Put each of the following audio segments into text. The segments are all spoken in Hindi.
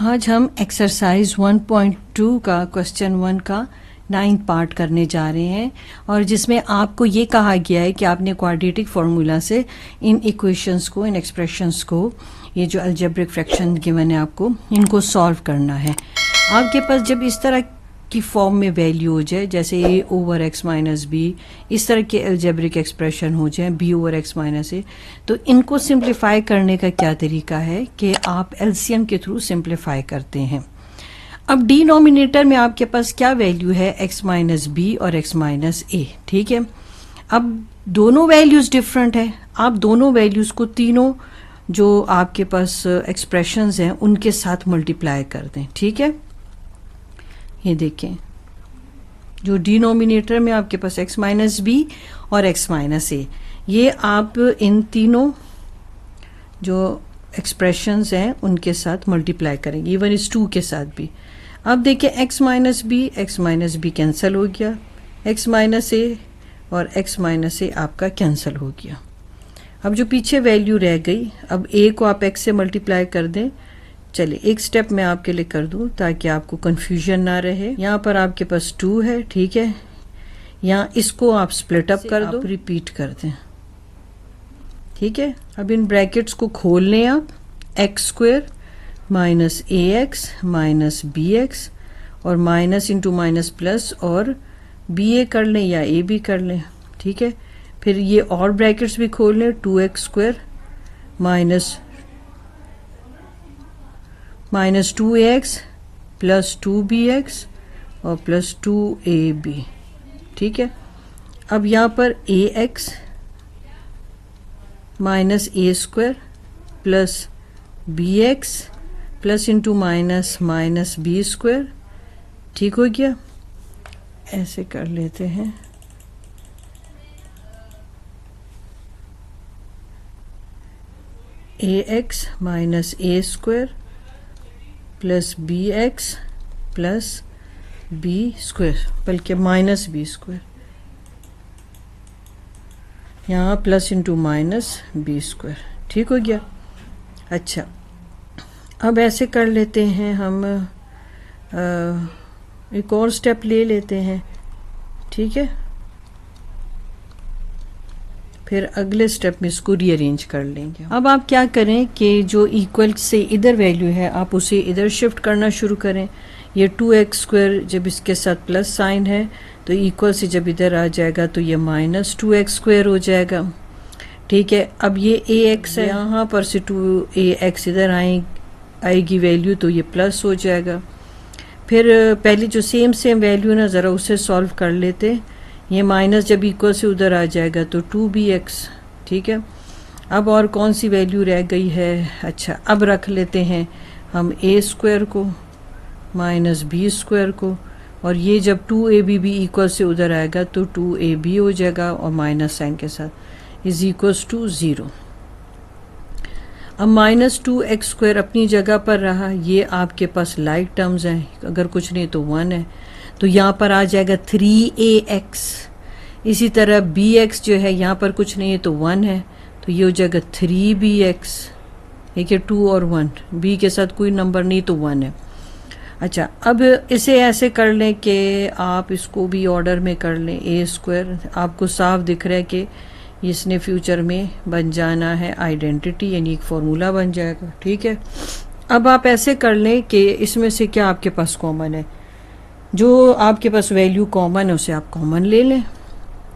आज हम एक्सरसाइज 1.2 का क्वेश्चन 1 का 9th पार्ट करने जा रहे हैं और जिसमें आपको ये कहा गया है कि आपने क्वाड्रेटिक फार्मूला से इन इक्वेशंस को, इन एक्सप्रेशंस को, ये जो अलजेब्रिक फ्रैक्शन गिवन है आपको, इनको सॉल्व करना है। आपके पास जब इस तरह की फॉर्म में वैल्यू हो जाए, जैसे a over x minus B, इस तरह के अलजेब्रिक एक्सप्रेशन हो जाए b over x minus A, तो इनको सिंप्लीफाई करने का क्या तरीका है कि आप एलसीएम के थ्रू सिंप्लीफाई करते हैं। अब डिनोमिनेटर में आपके पास क्या वैल्यू है, x माइनस बी और x माइनस ए, ठीक है। अब दोनों वैल्यूज डिफरेंट है, आप दोनों वैल्यूज को तीनों जो आपके पास एक्सप्रेशंस हैं उनके साथ मल्टीप्लाई कर दें, ठीक है। ये देखें, जो डिनोमिनेटर में आपके पास x माइनस बी और x माइनस ए, ये आप इन तीनों जो एक्सप्रेशंस हैं उनके साथ मल्टीप्लाई करेंगे, इवन इस 2 के साथ भी। अब देखिए x माइनस बी कैंसिल हो गया, x माइनस ए और x माइनस ए आपका कैंसिल हो गया। अब जो पीछे वैल्यू रह गई, अब a को आप x से मल्टीप्लाई कर दें। चलिए एक स्टेप मैं आपके लिए कर दूं ताकि आपको कंफ्यूजन ना रहे। यहाँ पर आपके पास 2 है, ठीक है। यहाँ इसको आप स्प्लिट अप कर दो, रिपीट कर दें, ठीक है। अब इन ब्रैकेट्स को खोल लें आप, एक्स स्क्वायर माइनस ए एक्स माइनस बी एक्स और माइनस इंटू माइनस प्लस और बी ए कर लें या ए बी कर लें, ठीक है। फिर ये और ब्रैकेट्स भी खोल लें, 2x square minus 2ax plus 2bx और प्लस 2ab, ठीक है। अब यहाँ पर ax minus A square plus bx plus into minus minus B square, ठीक हो गया। ऐसे कर लेते हैं, ax minus A square plus B X plus B square, बल्कि माइनस बी स्क्वायर, यहाँ plus into minus B square, ठीक हो गया। अच्छा, अब ऐसे कर लेते हैं हम, एक और स्टेप ले लेते हैं, ठीक है। फिर अगले स्टेप में इसको रीअरेंज कर लेंगे। अब आप क्या करें कि जो इक्वल से इधर वैल्यू है आप उसे इधर शिफ्ट करना शुरू करें। ये 2x स्क्वायर जब इसके साथ प्लस साइन है तो इक्वल से जब इधर आ जाएगा तो ये माइनस 2x स्क्वायर हो जाएगा, ठीक है। अब ये ax है, यहाँ पर से 2ax इधर आएगी वैल्यू तो ये प्लस हो जाएगा। फिर पहले जो सेम वैल्यू ना ज़रा उसे सॉल्व कर लेते, ये माइनस जब इक्वल से उधर आ जाएगा तो 2bx, ठीक है। अब और कौन सी वैल्यू रह गई है, अच्छा अब रख लेते हैं हम a स्क्वायर को माइनस बी स्क्वायर को, और ये जब 2ab भी इक्वल से उधर आएगा तो 2ab हो जाएगा और माइनस साइन के साथ इज इक्वल्स टू 0। अब माइनस 2x स्क्वायर अपनी जगह पर रहा, ये आपके पास लाइक टर्म्स हैं, अगर कुछ नहीं तो 1 है, तो यहाँ पर आ जाएगा 3ax। इसी तरह bx जो है यहाँ पर कुछ नहीं है तो 1 है, तो ये हो जाएगा 3bx, ठीक है। 2 और 1, b के साथ कोई नंबर नहीं तो 1 है। अच्छा, अब इसे ऐसे कर लें कि आप इसको भी ऑर्डर में कर लें, a स्क्वायर आपको साफ दिख रहा है कि इसने फ्यूचर में बन जाना है आइडेंटिटी, यानी एक फॉर्मूला बन जाएगा, ठीक है। अब आप ऐसे कर लें कि इसमें से क्या आपके पास कॉमन है, जो आपके पास वैल्यू कॉमन है उसे आप कॉमन ले लें,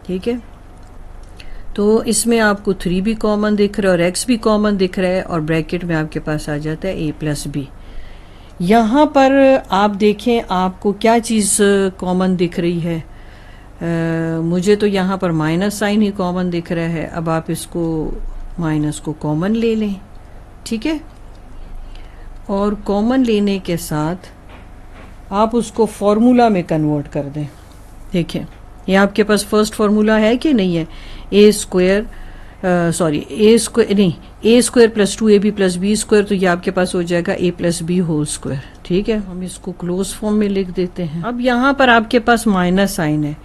ठीक है। तो इसमें आपको 3 भी कॉमन दिख रहा है और x भी कॉमन दिख रहा है और ब्रैकेट में आपके पास आ जाता है a प्लस बी। यहाँ पर आप देखें आपको क्या चीज़ कॉमन दिख रही है, मुझे तो यहाँ पर माइनस साइन ही कॉमन दिख रहा है। अब आप इसको माइनस को कॉमन ले लें, ठीक है। और कॉमन लेने के साथ आप उसको फॉर्मूला में कन्वर्ट कर दें। देखिए ये आपके पास फर्स्ट फॉर्मूला है कि नहीं है, a square plus 2ab plus B square, तो ये आपके पास हो जाएगा a plus B whole square, ठीक है। हम इसको क्लोज फॉर्म में लिख देते हैं। अब यहाँ पर आपके पास माइनस साइन है,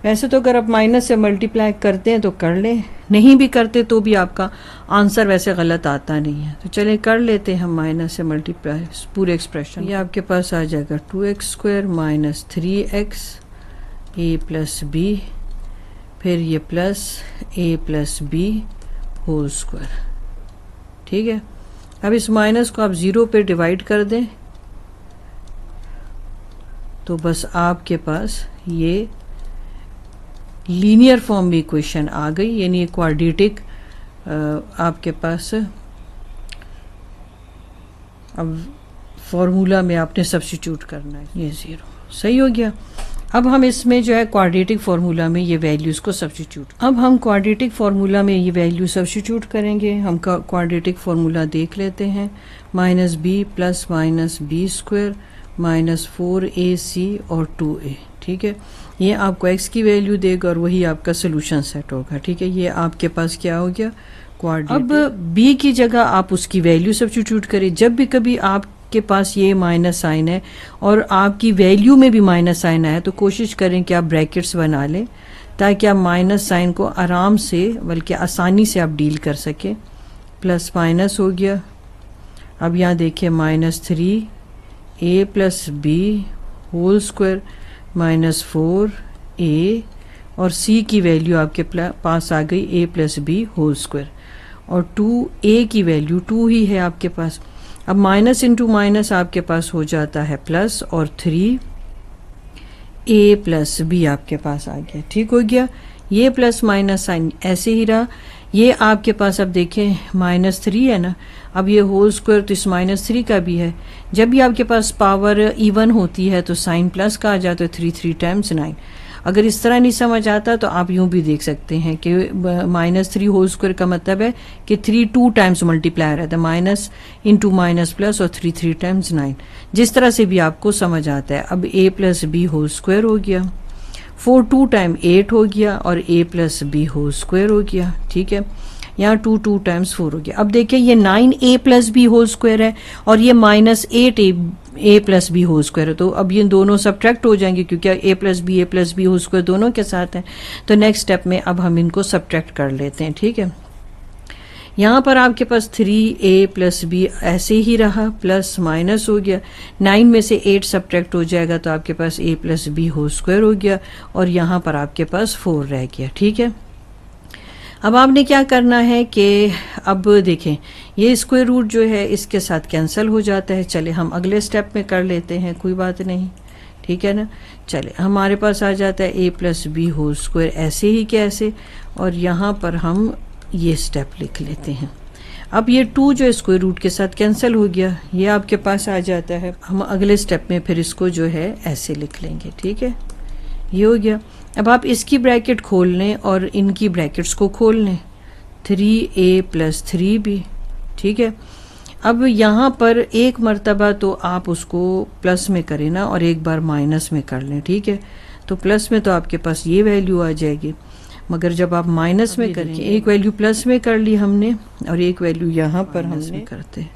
वैसे तो अगर आप माइनस से मल्टीप्लाई करते हैं तो कर लें, नहीं भी करते तो भी आपका आंसर वैसे गलत आता नहीं है। तो चलें कर लेते हैं हम माइनस से मल्टीप्लाई पूरे एक्सप्रेशन। ये आपके पास आ जाएगा 2x² minus 3x a plus B, फिर ये plus a plus B whole square. ठीक है, अब इस माइनस को आप 0 पे डिवाइड कर दें तो बस आपके पास ये लीनियर फॉर्म में इक्वेशन आ गई, यानी क्वाड्रेटिक आपके पास अब फॉर्मूला में आपने सब्स्टिट्यूट करना है। ये 0 सही हो गया। अब हम इसमें जो है क्वाड्रेटिक फार्मूला में ये वैल्यूज़ को सब्स्टिट्यूट, अब हम क्वाड्रेटिक फार्मूला में ये वैल्यू सब्स्टिट्यूट करेंगे। हम क्वाड्रेटिक फार्मूला देख लेते हैं, minus B plus minus B square minus 4ac और 2a। ठीक है, ये आपको x की वैल्यू देगा और वही आपका सोल्यूशन सेट होगा। ठीक है, ये आपके पास क्या हो गया क्वाड्रेटिक। अब b की जगह आप उसकी वैल्यू सब्स्टिट्यूट करें। जब भी कभी आपके पास ये माइनस साइन है और आपकी वैल्यू में भी माइनस साइन आया तो कोशिश करें कि आप ब्रैकेट्स बना लें ताकि आप माइनस साइन को आराम से बल्कि आसानी से आप डील कर सकें। प्लस माइनस हो गया। अब यहाँ देखिए minus 3a plus B whole square minus 4a और c की वैल्यू आपके पास आ गई a plus B whole square और 2a की वैल्यू 2 ही है आपके पास। अब माइनस इंटू माइनस आपके पास हो जाता है प्लस और 3a प्लस बी आपके पास आ गया। ठीक हो गया, ये प्लस माइनस साइन ऐसे ही रहा। ये आपके पास अब देखें माइनस 3 है ना, अब ये होल स्क्वायर तो इस माइनस 3 का भी है। जब भी आपके पास पावर इवन होती है तो साइन प्लस का आ जाता है, 3 टाइम्स 9। अगर इस तरह नहीं समझ आता तो आप यूं भी देख सकते हैं कि माइनस 3 होल स्क्वायर का मतलब है कि 3 2 टाइम्स मल्टीप्लाई रहता है, माइनस इंटू माइनस प्लस और 3 टाइम्स 9। जिस तरह से भी आपको समझ आता है। अब a plus B whole square हो गया, 4 2 टाइम 8 हो गया और a plus B whole square हो गया। ठीक है, यहाँ 2 2 टाइम्स 4 हो गया। अब देखिए ये 9a plus B whole square है और ये minus 8a plus B whole square है। तो अब ये दोनों सब्ट्रैक्ट हो जाएंगे क्योंकि a plus B whole square दोनों के साथ है। तो नेक्स्ट स्टेप में अब हम इनको सब्ट्रैक्ट कर लेते हैं। ठीक है, यहाँ पर आपके पास 3a प्लस बी ऐसे ही रहा, प्लस माइनस हो गया, 9 में से 8 सब्ट्रैक्ट हो जाएगा तो आपके पास a plus B whole square हो गया और यहाँ पर आपके पास 4 रह गया। ठीक है, अब आपने क्या करना है कि अब देखें ये स्क्वायर रूट जो है इसके साथ कैंसिल हो जाता है। चले हम अगले स्टेप में कर लेते हैं, कोई बात नहीं। ठीक है ना, चले हमारे पास आ जाता है a plus B whole square ऐसे ही कैसे, और यहाँ पर हम ये स्टेप लिख लेते हैं। अब ये 2 जो स्क्वायर रूट के साथ कैंसिल हो गया, ये आपके पास आ जाता है। हम अगले स्टेप में फिर इसको जो है ऐसे लिख लेंगे। ठीक है, ये हो गया। अब आप इसकी ब्रैकेट खोल लें और इनकी ब्रैकेट्स को खोल लें, 3a प्लस 3b। ठीक है, अब यहाँ पर एक मर्तबा तो आप उसको प्लस में करें ना और एक बार माइनस में कर लें। ठीक है, तो प्लस में तो आपके पास ये वैल्यू आ जाएगी, मगर जब आप माइनस में करेंगे एक वैल्यू प्लस में कर ली हमने और एक वैल्यू यहाँ पर हमने करते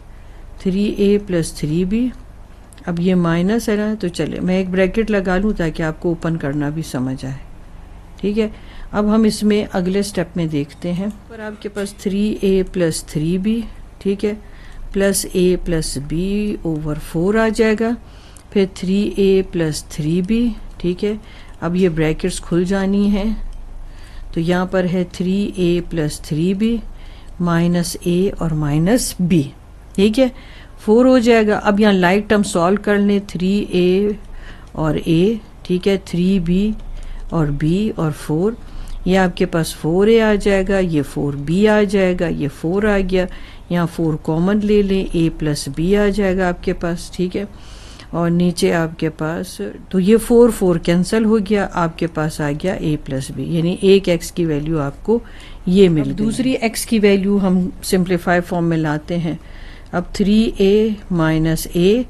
3a प्लस 3b। अब ये माइनस है ना, तो चले मैं एक ब्रैकेट लगा लूँ ताकि आपको ओपन करना भी समझ आए। ठीक है, अब हम इसमें अगले स्टेप में देखते हैं। पर आपके पास 3a प्लस 3b, ठीक है, plus a plus b over 4 आ जाएगा, फिर 3a प्लस 3b। ठीक है, अब ये ब्रैकेट्स खुल जानी है, तो यहाँ पर है 3a plus 3b minus a और माइनस b। ठीक है, 4 हो जाएगा। अब यहाँ लाइक टर्म सॉल्व कर लें, 3a और a, ठीक है, 3b और b और 4, ये आपके पास 4a आ जाएगा, ये 4b आ जाएगा, ये 4 आ गया, यहाँ 4 कॉमन ले लें, a प्लस b आ जाएगा आपके पास। ठीक है, और नीचे आपके पास तो ये 4 4 कैंसिल हो गया, आपके पास आ गया a प्लस बी, यानी एक x की वैल्यू आपको ये मिल गई। दूसरी x की वैल्यू हम सिंप्लीफाई फॉर्म में लाते हैं। अब 3a minus a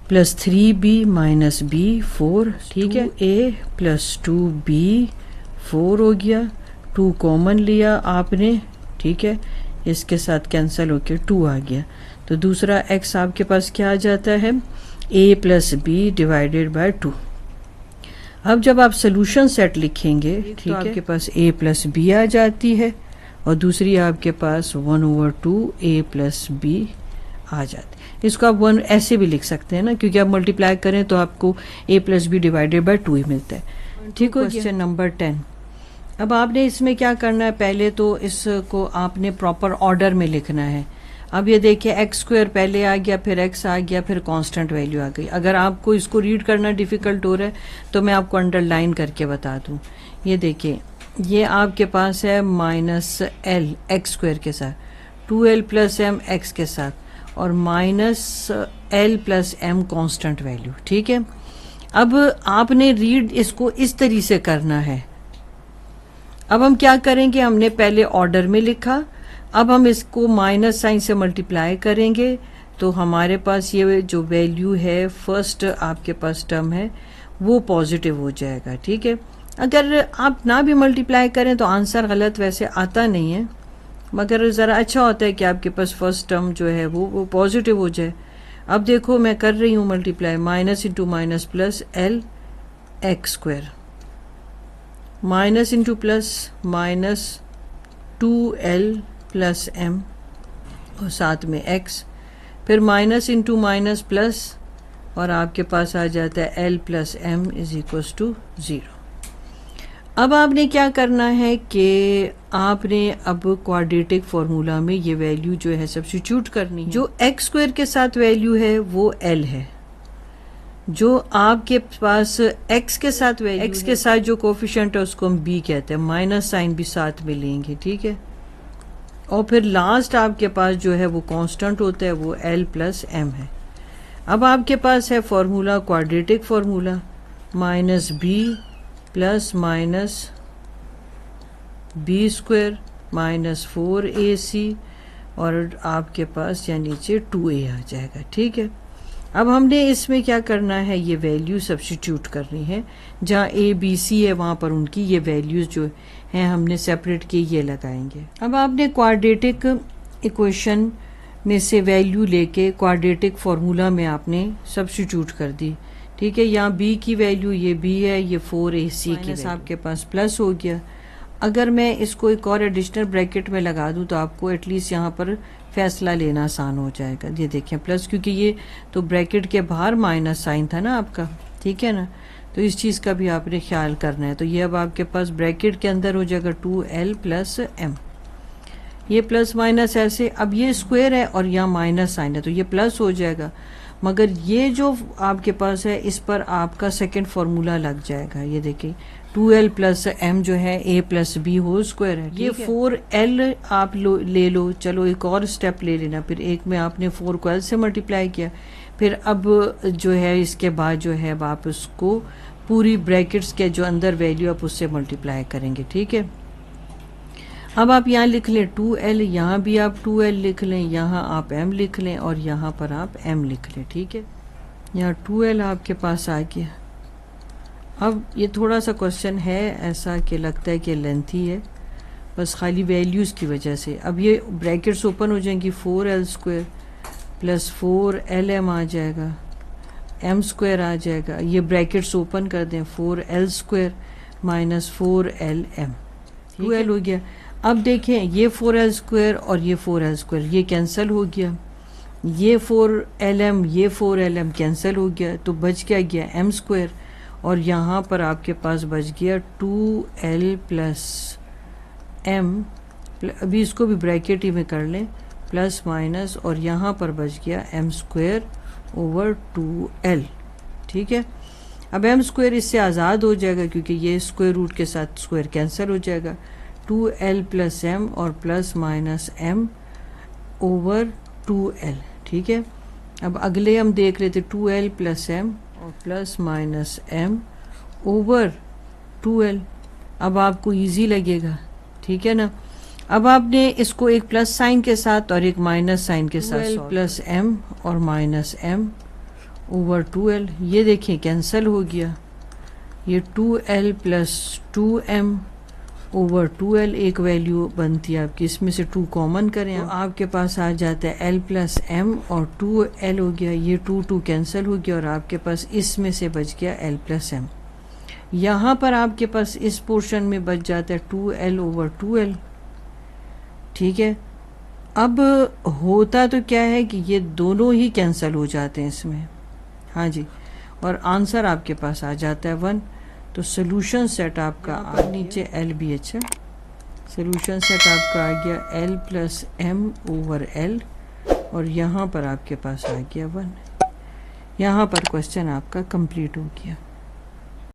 plus 3b minus b 4, ठीक है, a प्लस 2b 4 हो गया, 2 कॉमन लिया आपने, ठीक है, इसके साथ कैंसिल होकर 2 आ गया। तो दूसरा x आपके पास क्या आ जाता है, a plus B divided by 2। अब जब आप सोल्यूशन सेट लिखेंगे, ठीक है, आपके पास a प्लस बी आ जाती है और दूसरी आपके पास 1/2 a प्लस बी आ जाती है। इसको आप 1 ऐसे भी लिख सकते हैं ना, क्योंकि आप मल्टीप्लाई करें तो आपको a plus B divided by 2 ही मिलता है। ठीक हो। Question number 10। अब आपने इसमें क्या करना है, पहले तो इसको आपने प्रॉपर ऑर्डर में लिखना है। अब ये देखिए एक्स स्क्वायर पहले आ गया, फिर एक्स आ गया, फिर कांस्टेंट वैल्यू आ गई। अगर आपको इसको रीड करना डिफ़िकल्ट हो रहा है तो मैं आपको अंडरलाइन करके बता दूं। ये देखिए, ये आपके पास है माइनस एल एक्स स्क्वायर के साथ, 2l प्लस एम एक्स के साथ, और minus L plus M constant value. ठीक है, अब आपने रीड इसको इस तरीके से करना है। अब हम क्या करेंगे, हमने पहले ऑर्डर में लिखा, अब हम इसको माइनस साइन से मल्टीप्लाई करेंगे तो हमारे पास ये जो वैल्यू है फर्स्ट आपके पास टर्म है वो पॉजिटिव हो जाएगा। ठीक है, अगर आप ना भी मल्टीप्लाई करें तो आंसर गलत वैसे आता नहीं है, मगर ज़रा अच्छा होता है कि आपके पास फर्स्ट टर्म जो है वो पॉजिटिव हो जाए। अब देखो मैं कर रही हूँ multiply, minus into minus plus L x square, minus into plus minus 2l plus m और साथ में x, फिर माइनस इंटू माइनस प्लस और आपके पास आ जाता है l plus m is equals to 0। अब आपने क्या करना है कि आपने अब क्वाड्रेटिक फॉर्मूला में ये वैल्यू जो है सब्स्टिट्यूट करनी है। जो एक्स स्क्वायर के साथ वैल्यू है वो l है, जो आपके पास x के साथ वैल्यू x के साथ जो कोफिशिएंट है उसको हम b कहते हैं, माइनस साइन भी साथ में लेंगे। ठीक है, और फिर लास्ट आपके पास जो है वो कांस्टेंट होता है, वो l प्लस एम है। अब आपके पास है formula quadratic formula, minus B plus minus B square minus 4ac और आपके पास या नीचे 2a आ जाएगा। ठीक है, अब हमने इसमें क्या करना है, ये वैल्यू सब्स्टिट्यूट करनी है। जहाँ a b c है वहाँ पर उनकी ये वैल्यूज़ जो हैं हमने सेपरेट के ये लगाएंगे। अब आपने क्वाड्रेटिक इक्वेशन में से वैल्यू लेके क्वाड्रेटिक फार्मूला में आपने सब्स्टिट्यूट कर दी। ठीक है, यहाँ b की वैल्यू ये b है, ये 4ac की आपके पास प्लस हो गया। अगर मैं इसको एक और एडिशनल ब्रैकेट में लगा दूँ तो आपको एटलीस्ट यहाँ पर फैसला लेना आसान हो जाएगा। ये देखें प्लस, क्योंकि ये तो ब्रैकेट के बाहर माइनस साइन था ना आपका, ठीक है ना, तो इस चीज़ का भी आपने ख्याल करना है। तो ये अब आपके पास ब्रैकेट के अंदर हो जाएगा 2l प्लस m, ये प्लस माइनस ऐसे। अब ये स्क्वायर है और यहाँ माइनस साइन है तो ये प्लस हो जाएगा, मगर ये जो आपके पास है इस पर आपका सेकंड फार्मूला लग जाएगा। ये देखिए 2l प्लस m जो है a plus B whole square है। ये 4l आप ले लो, चलो एक और स्टेप ले लेना, फिर एक में आपने 4 को l से मल्टीप्लाई किया, फिर अब जो है इसके बाद जो है आप उसको पूरी ब्रैकेट्स के जो अंदर वैल्यू आप उससे मल्टीप्लाई करेंगे। ठीक है, अब आप यहाँ लिख लें 2l, यहाँ भी आप 2l लिख लें, यहाँ आप m लिख लें और यहाँ पर आप m लिख लें। ठीक है, यहाँ 2l आपके पास आ गया। अब ये थोड़ा सा क्वेश्चन है ऐसा कि लगता है कि लेंथी है, बस खाली वैल्यूज़ की वजह से। अब ये ब्रैकेट्स ओपन हो जाएंगी, 4l स्क्वायर प्लस 4lm आ जाएगा, m स्क्वायर आ जाएगा। ये ब्रैकेट्स ओपन कर दें, 4l square minus 4lm, 2l हो गया। अब देखें ये 4l स्क्वायर और ये 4l स्क्वायर ये कैंसिल हो गया, ये 4lm ये 4lm कैंसिल हो गया, तो बच क्या गया m स्क्वायर, और यहाँ पर आपके पास बच गया 2l प्लस m, अभी इसको भी ब्रैकेट ही में कर लें, प्लस माइनस, और यहाँ पर बच गया m स्क्वायर ओवर 2l। ठीक है, अब m स्क्वायर इससे आज़ाद हो जाएगा क्योंकि ये स्क्वायर रूट के साथ स्क्वायर कैंसिल हो जाएगा, 2l प्लस m और plus minus m over 2l। ठीक है, अब अगले हम देख लेते 2l प्लस m और plus minus m over 2l। अब आपको इजी लगेगा, ठीक है ना। अब आपने इसको एक प्लस साइन के साथ और एक माइनस साइन के साथ, प्लस m और माइनस m ओवर 2l, ये देखिए कैंसिल हो गया, ये 2l plus 2m over 2l एक वैल्यू बनती है आपकी, इसमें से 2 कॉमन करें तो आपके पास आ जाता है l प्लस m और 2l हो गया, ये 2 कैंसिल हो गया और आपके पास इसमें से बच गया l प्लस m। यहाँ पर आपके पास इस पोर्शन में बच जाता है 2l/2l। ठीक है, अब होता तो क्या है कि ये दोनों ही कैंसिल हो जाते हैं इसमें, हाँ जी, और आंसर आपके पास आ जाता है 1। तो सोल्यूशन सेट आपका नीचे एल भी अच्छा, सोल्यूशन सेट आपका आ गया l+m/l, और यहाँ पर आपके पास आ गया 1। यहाँ पर क्वेश्चन आपका कंप्लीट हो गया।